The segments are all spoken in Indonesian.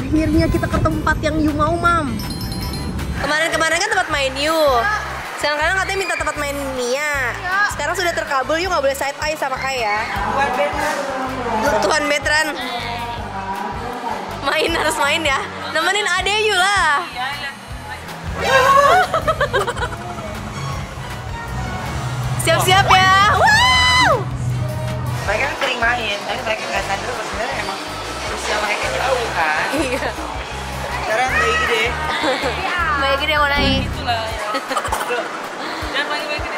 Akhirnya kita ke tempat yang you mau, Mam. Kemarin kan tempat main you. Sekarang katanya minta tempat main Nia. Sekarang sudah terkabul, you nggak boleh side eye sama Kai ya. Tuhan Betran. Harus main ya. Nemenin ade you lah. Siap-siap ya. Wow. Mereka kan sering main, tapi mereka nggak sadar bahwa sebenarnya emang usia mereka jauh kan. Iya. Sekarang bayi gede. Bayi gede mau naik. Itulah ya. Jangan panggil bayi gede.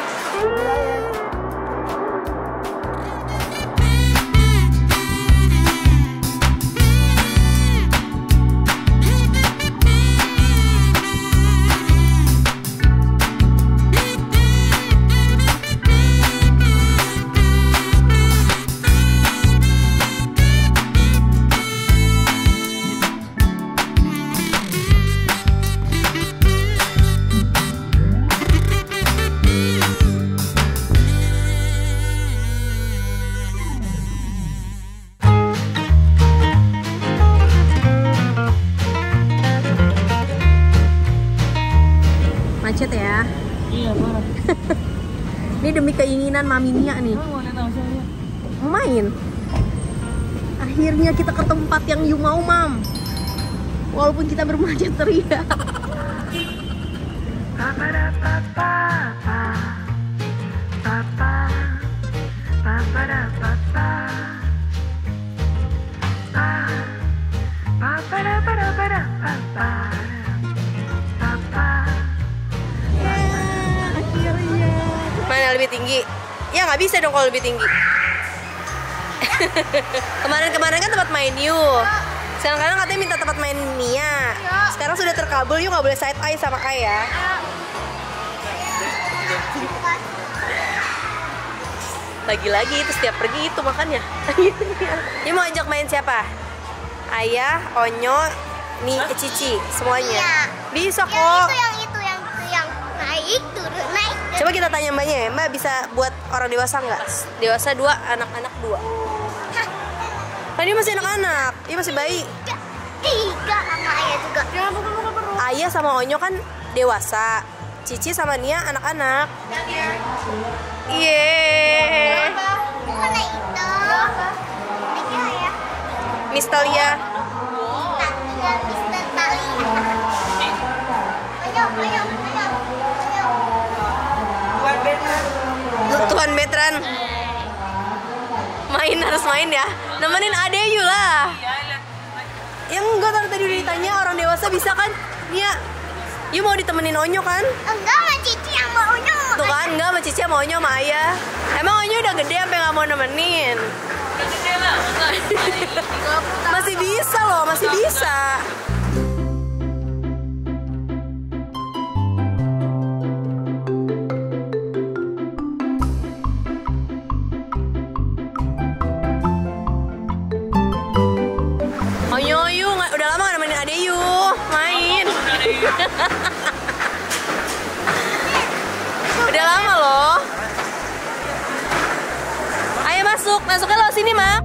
Macet ya. Iya, parah. Ini demi keinginan Mami Nia nih. Main. Akhirnya kita ke tempat yang you mau, Mam. Walaupun kita bermacet teriak. Mana lebih tinggi? Ya nggak bisa dong kalau lebih tinggi. Kemarin kan tempat main you. Sekarang katanya minta tempat main Nia. Sekarang sudah terkabul, you nggak boleh side eye sama Kai ya. Lagi-lagi itu setiap pergi itu makannya. You mau ajak main siapa? Ayah, Onyo, Cici, semuanya. Bisa kok. Yang naik turun naik. Coba kita tanya mbaknya ya, Mbak bisa buat orang dewasa nggak? Dewasa 2, anak-anak 2. Kan dia masih anak-anak, dia masih bayi. 3 sama ayah juga. Ayah sama Onyo kan dewasa, Cici sama Nia anak-anak. Yeay. Mana itu? Tiga ya. Miss Talia. Tinggal Mister Tali. Ayo. Tuhan Betran. Harus main ya. Nemenin ade you lah. Yang enggak tadi udah ditanya orang dewasa bisa kan? Nia, you mau ditemenin Onyo kan? Enggak, sama Cici yang mau Onyo. Tuh kan, enggak sama Cici sama Onyo sama Ayah. Emang Onyo udah gede sampai nggak mau nemenin? Masih bisa loh, masih bisa. Onyo, udah lama gak nemenin ade you main. Udah lama loh. Ayo masuknya lo sini, Mak.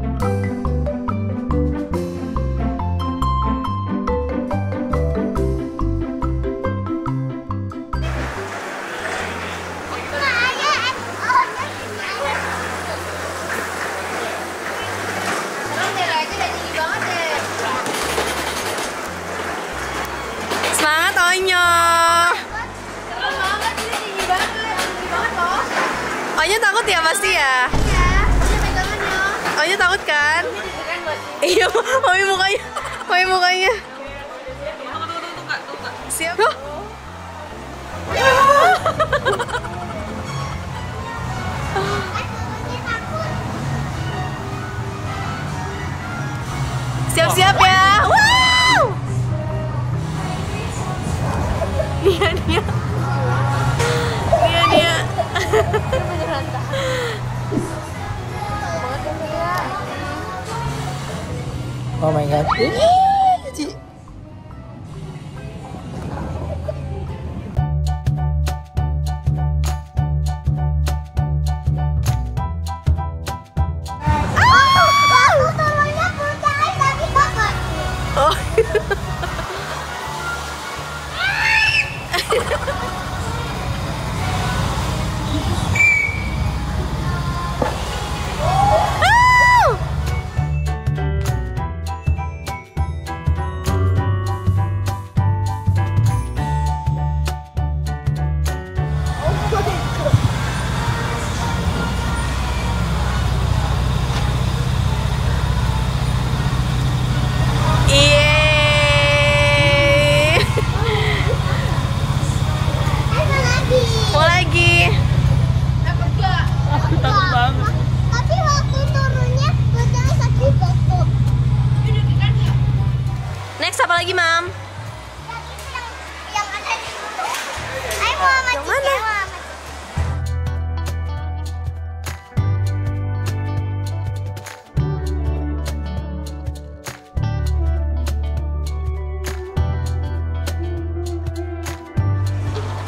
Semangat Onyo. Onyo takut ya pasti ya? Onyo takut kan? Iya, Mami mukanya. Siap. Siap-siap ya. Wow. Nia. Oh my god. Next apa lagi, Mam? Yang ada di situ. Ayo mau sama Yang Cici, mana? ayo sama Cici.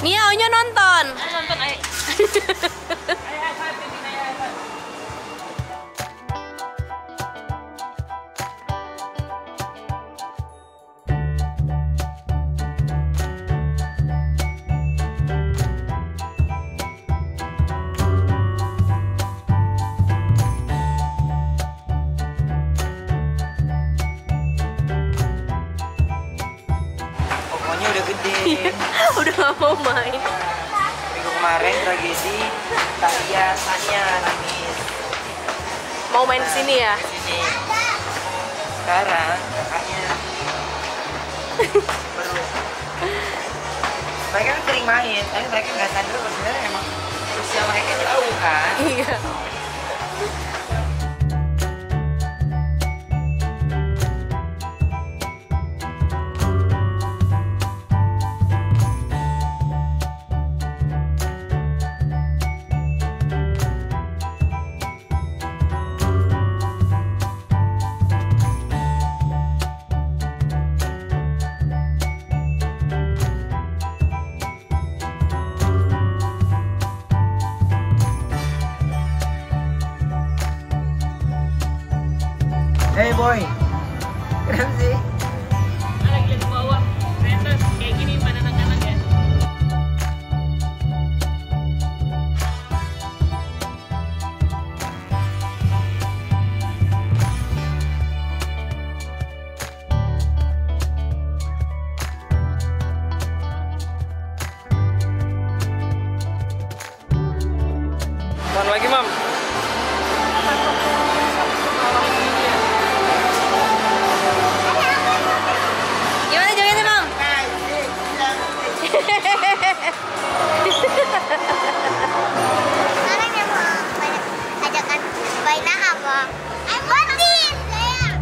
Nia, Onyo nonton. Nonton ayo. Pokoknya udah gede. Udah gak mau main. Minggu kemarin tragedi Tania nangis Mau main ke sini ya? di sini. Sekarang kakaknya baru. Mereka kan sering main, tapi mereka nggak sadar kalau sebenarnya emang usia mereka jauh kan. Iya. Hey boy, keren sih. Lagi di bawah. Ternyata kayak gini pada anak-anak ya. Mana lagi, Mam? Gimana jogetnya, Mam? Sekarang yang mau ajakan mainnya apa? Ayo Bandit, sayang.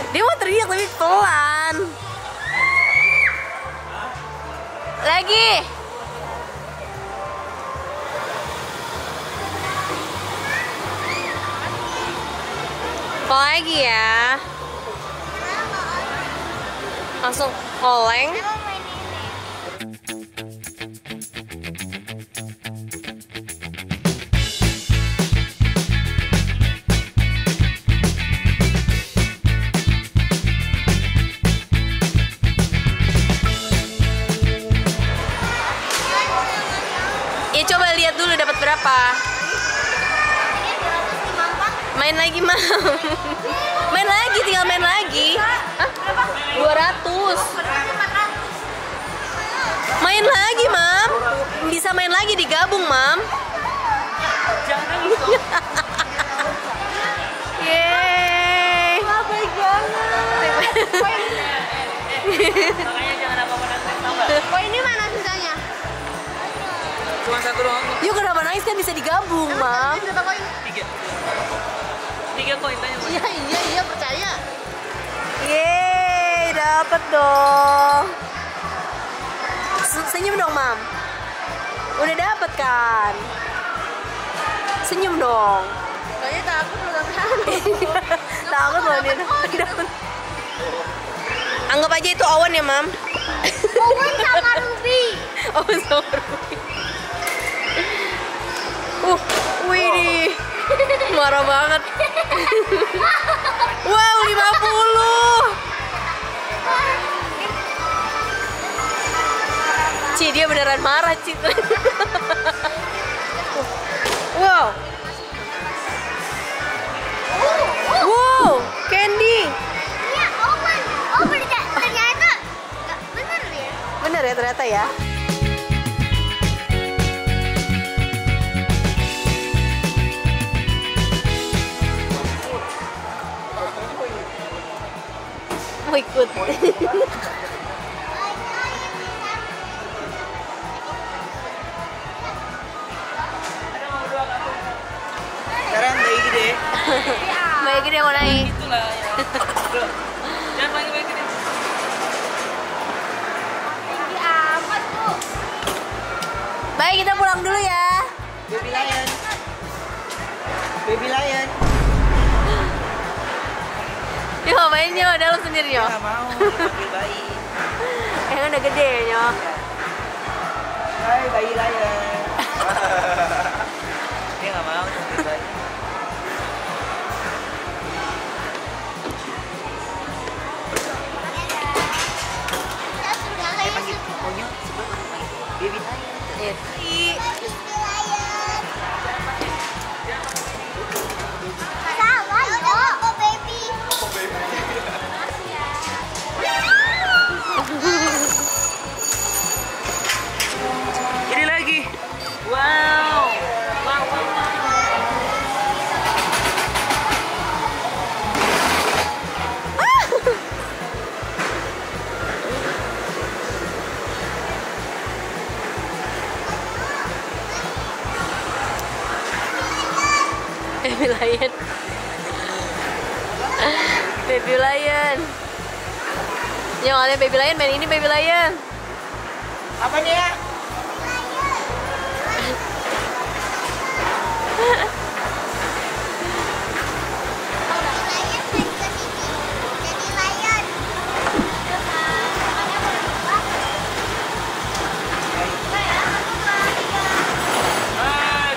Dia mau teriak tapi pelan. Lagi. Kok lagi ya? Langsung oleng. Mau main ini. Ya coba lihat dulu dapat berapa. Main lagi, Mam. Main lagi, tinggal main lagi. Hah? 200. Main lagi, Mam. Bisa main lagi, digabung, Mam. Yeay. Baik banget. Makanya jangan apa-apa nanti tambah. Kok ini mana sisanya? Cuma satu doang. Yuk, kenapa nangis kan bisa digabung, Mam. 3 koin tanya. Iya, percaya. Yeay, dapet dong. Senyum dong, Mam. Udah dapet kan? Senyum dong. Kayaknya takut udah Takut loh dia. Anggap aja itu Owen ya, Mam. Owen sama Ruby. Owen sama Ruby. Wih, marah banget. Wow, 50. Ci, dia beneran marah, Ci. Wow. Wow, Candy. Iya, Owen. Owen ternyata bener ya. Bener ya ternyata ya. Mau ikut. Sekarang bayi gede. Baik gede mau naik. Itulah ya. Bro, jangan panggil baik gede. Tinggi amat tuh. Baik, kita pulang dulu ya. Baby lion. Baby lion. Dia ngapain Nyo? Dalam sendiri Dia Nyo? nggak mau dipanggil bayi. Yang udah gede Nyo. Hai bayi lion. Dia nggak mau dipanggil bayi. Kita sudah Dia panggil pokoknya sebelum baby lion. Iya. salah yo. Oh baby. Ini lagi. Wow. Wow, wow, wow. Baby Lion. Baby Lion. Nyo, ada Baby Lion, main ini Baby Lion. Apa nih ya?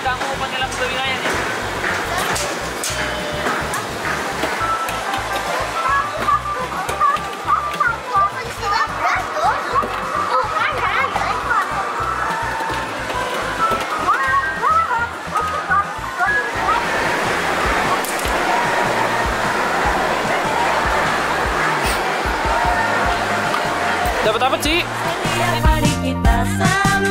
Kamu panggil aku baby lion ya? Dapat apa, Ci? Mari kita selalu